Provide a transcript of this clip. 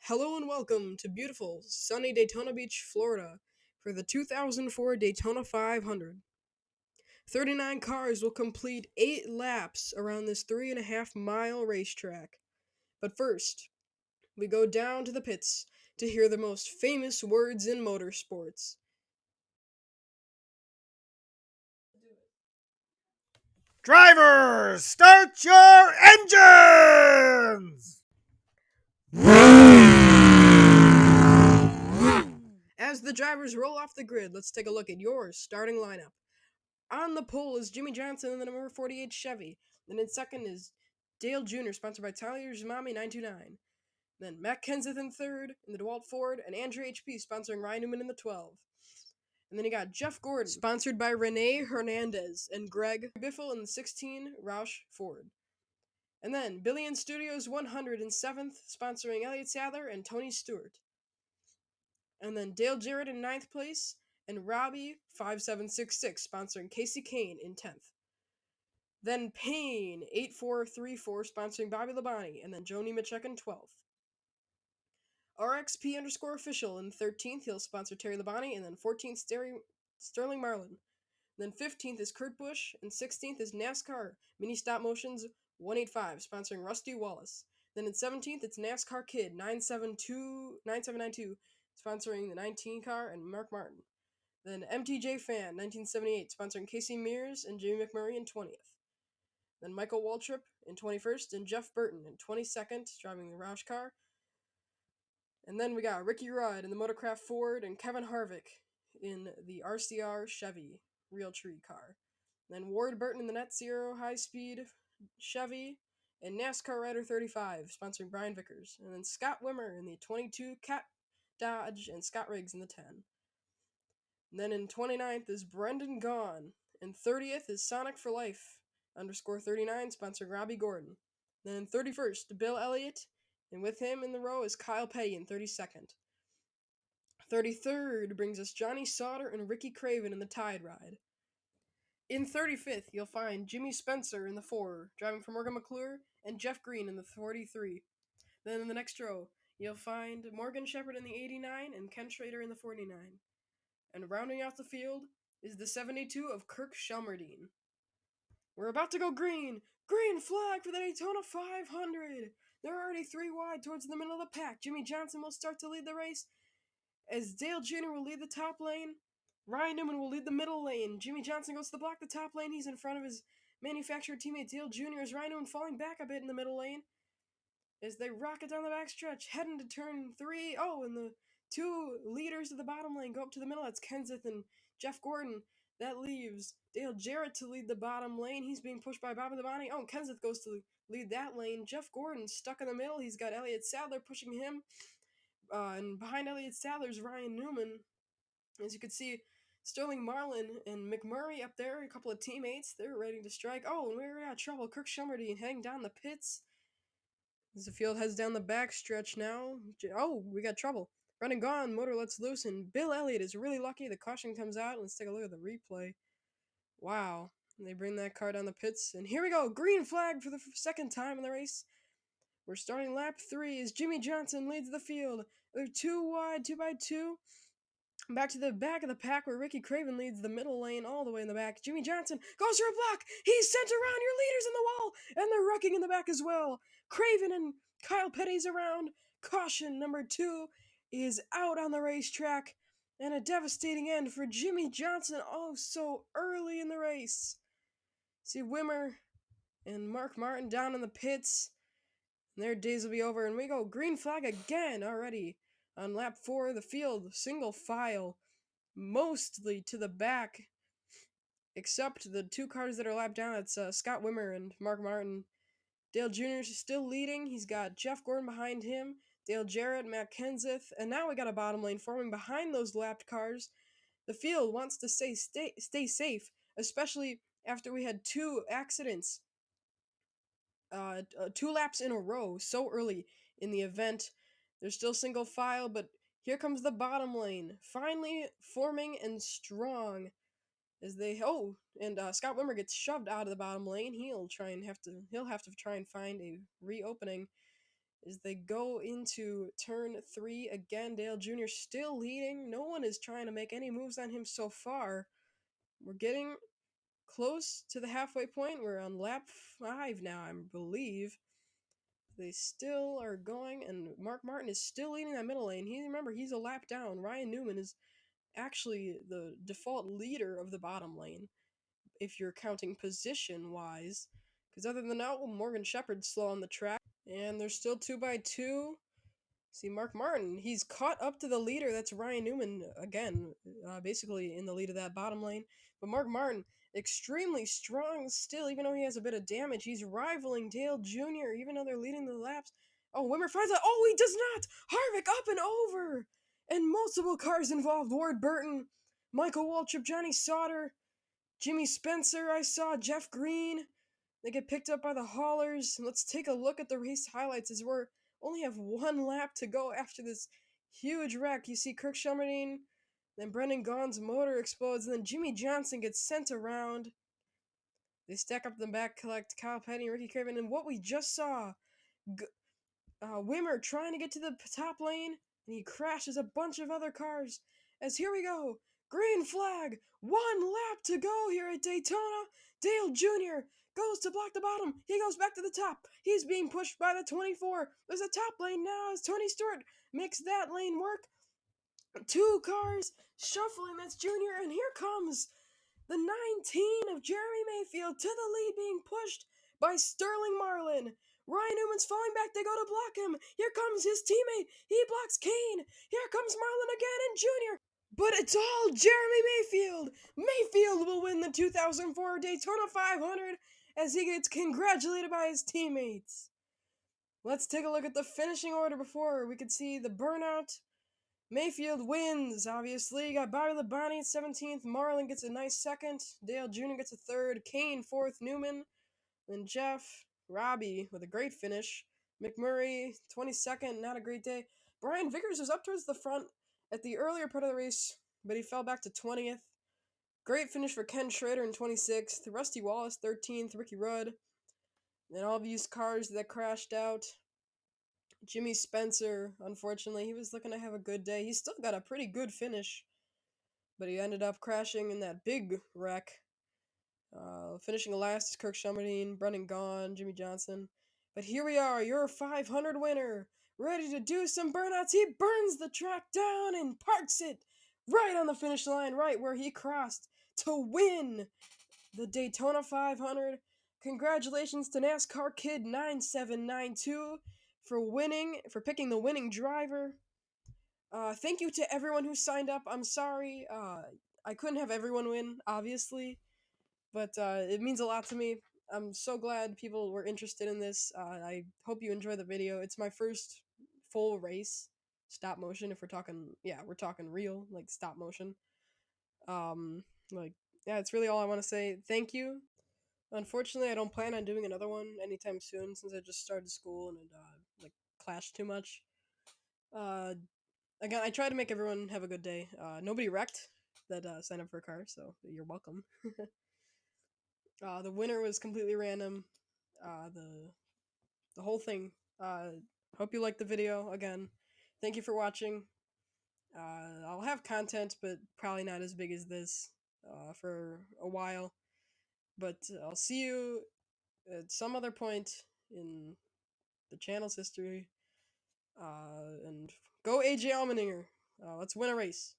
Hello and welcome to beautiful, sunny Daytona Beach, Florida for the 2004 Daytona 500. 39 cars will complete 8 laps around this 3.5 mile racetrack. But first, we go down to the pits to hear the most famous words in motorsports. Drivers, start your engines! As the drivers roll off the grid, let's take a look at your starting lineup. On the pole is Jimmy Johnson in the number 48 Chevy. Then in second is Dale Jr., sponsored by Tyler's Mommy 929. Then Matt Kenseth in third in the DeWalt Ford, and Andrew HP sponsoring Ryan Newman in the 12. And then you got Jeff Gordon, sponsored by Renee Hernandez, and Greg Biffle in the 16 Roush Ford. And then Billy and Studios 100 in 7th, sponsoring Elliott Sadler and Tony Stewart. And then Dale Jarrett in 9th place, and Robbie 5766 sponsoring Casey Kane in 10th. Then Payne 8434 sponsoring Bobby Labonte, and then Joni Machek in 12th. RXP underscore official in 13th, he'll sponsor Terry Labonte, and then 14th Sterling Marlin. Then 15th is Kurt Busch, and 16th is NASCAR Mini Stop Motions 185 sponsoring Rusty Wallace. Then in 17th it's NASCAR Kid 9792 sponsoring the 19 car and Mark Martin. Then MTJ Fan 1978 sponsoring Casey Mears and Jamie McMurray in 20th. Then Michael Waltrip in 21st and Jeff Burton in 22nd driving the Roush car. And then we got Ricky Rudd in the Motorcraft Ford and Kevin Harvick in the RCR Chevy Realtree car. Then Ward Burton in the Net Zero High Speed Chevy and NASCAR Rider 35 sponsoring Brian Vickers. And then Scott Wimmer in the 22 Cat Dodge and Scott Riggs in the 10. And then in 29th is Brendan Gaughan. And 30th is Sonic for Life underscore 39 sponsoring Robbie Gordon. Then in 31st, Bill Elliott. And with him in the row is Kyle Petty in 32nd. 33rd brings us Johnny Sauter and Ricky Craven in the Tide Ride. In 35th, you'll find Jimmy Spencer in the 4, driving for Morgan McClure, and Jeff Green in the 43. Then in the next row, you'll find Morgan Shepherd in the 89 and Ken Schrader in the 49. And rounding out the field is the 72 of Kirk Shelmerdine. We're about to go green! Green flag for the Daytona 500! They're already 3 wide towards the middle of the pack. Jimmy Johnson will start to lead the race, as Dale Jr. will lead the top lane. Ryan Newman will lead the middle lane. Jimmy Johnson goes to block the top lane. He's in front of his manufacturer teammate Dale Jr. as Ryan Newman falling back a bit in the middle lane as they rocket down the backstretch, heading to turn 3. Oh, and the 2 leaders of the bottom lane go up to the middle. That's Kenseth and Jeff Gordon. That leaves Dale Jarrett to lead the bottom lane. He's being pushed by Bobby Labonte. Oh, and Kenseth goes to lead that lane. Jeff Gordon stuck in the middle. He's got Elliott Sadler pushing him. And behind Elliott Sadler's Ryan Newman. As you can see, Sterling Marlin and McMurray up there, a couple of teammates, they're ready to strike. Oh, and we're out of trouble. Kirk Shelmerdine heading down the pits. As the field heads down the backstretch now. Oh, we got trouble. Brendan Gaughan, motor lets loose, and Bill Elliott is really lucky. The caution comes out. Let's take a look at the replay. Wow. And they bring that car down the pits. And here we go. Green flag for the second time in the race. We're starting lap 3 as Jimmy Johnson leads the field. They're 2 wide, 2 by 2. Back to the back of the pack where Ricky Craven leads the middle lane all the way in the back. Jimmy Johnson goes for a block. He's sent around. Your leader's in the wall. And they're wrecking in the back as well. Craven and Kyle Petty's around. Caution number 2 is out on the racetrack. And a devastating end for Jimmy Johnson. Oh, so early in the race. See Wimmer and Mark Martin down in the pits. And their days will be over. And we go green flag again already. On lap 4 of the field, single file, mostly to the back, except the 2 cars that are lapped down. It's Scott Wimmer and Mark Martin. Dale Jr. is still leading. He's got Jeff Gordon behind him, Dale Jarrett, Matt Kenseth, and now we got a bottom lane forming behind those lapped cars. The field wants to stay safe, especially after we had 2 accidents, 2 laps in a row so early in the event. There's still single file, but here comes the bottom lane, finally forming and strong. As they Scott Wimmer gets shoved out of the bottom lane. He'll have to try and find a reopening. as they go into turn 3 again. Dale Jr. still leading. No one is trying to make any moves on him so far. We're getting close to the halfway point. We're on lap 5 now, I believe. They still are going, and Mark Martin is still leading that middle lane. Remember, he's a lap down. Ryan Newman is actually the default leader of the bottom lane, if you're counting position wise. Because other than that, Morgan Shepherd's slow on the track, and they're still 2x2. See, Mark Martin, he's caught up to the leader. That's Ryan Newman again, basically in the lead of that bottom lane. But Mark Martin, extremely strong still, even though he has a bit of damage. He's rivaling Dale Jr., even though they're leading the laps. Oh, Wimmer finds out. Oh, he does not! Harvick up and over! And multiple cars involved. Ward Burton, Michael Waltrip, Johnny Sauter, Jimmy Spencer, I saw, Jeff Green. They get picked up by the haulers. Let's take a look at the race highlights as we're only have one lap to go after this huge wreck. You see Kirk Shelmerdine, then Brendan Gaughan's motor explodes, and then Jimmy Johnson gets sent around. They stack up the back, collect Kyle Petty and Ricky Craven, and what we just saw, Wimmer trying to get to the top lane, and he crashes a bunch of other cars. As here we go, green flag, 1 lap to go here at Daytona. Dale Jr. goes to block the bottom. He goes back to the top. He's being pushed by the 24. There's a top lane now as Tony Stewart makes that lane work. 2 cars shuffling, that's Junior, and here comes the 19 of Jeremy Mayfield to the lead, being pushed by Sterling Marlin. Ryan Newman's falling back. They go to block him. Here comes his teammate. He blocks Kane. Here comes Marlin again and Junior. But it's all Jeremy Mayfield. Mayfield will win the 2004 Daytona 500 as he gets congratulated by his teammates. Let's take a look at the finishing order before we could see the burnout. Mayfield wins, obviously. Got Bobby Labonte at 17th. Marlin gets a nice 2nd. Dale Jr. gets a 3rd. Kane 4th. Newman. Then Jeff. Robbie with a great finish. McMurray 22nd. Not a great day. Brian Vickers was up towards the front at the earlier part of the race, but he fell back to 20th. Great finish for Ken Schrader in 26th. Rusty Wallace 13th. Ricky Rudd. And all these cars that crashed out. Jimmy Spencer, unfortunately, he was looking to have a good day. He still got a pretty good finish, but he ended up crashing in that big wreck. Finishing last is Kirk Shelmerdine, Brendan Gaughan, Jimmy Johnson. But here we are, your 500 winner, ready to do some burnouts. He burns the track down and parks it right on the finish line, right where he crossed to win the Daytona 500. Congratulations to NASCAR Kid 9792 for picking the winning driver. Thank you to everyone who signed up. I'm sorry, I couldn't have everyone win, obviously, but it means a lot to me. I'm so glad people were interested in this. I hope you enjoy the video. It's my first full race, stop motion. If we're talking, we're talking real, like stop motion. Like, yeah, it's really all I want to say. Thank you. Unfortunately, I don't plan on doing another one anytime soon since I just started school and it clashed too much. Again, I try to make everyone have a good day. Nobody wrecked that signed up for a car, so you're welcome. The winner was completely random. The whole thing. Hope you liked the video. Again, thank you for watching. I'll have content, but probably not as big as this for a while. But I'll see you at some other point in the channel's history. And go AJ Allmendinger. Let's win a race.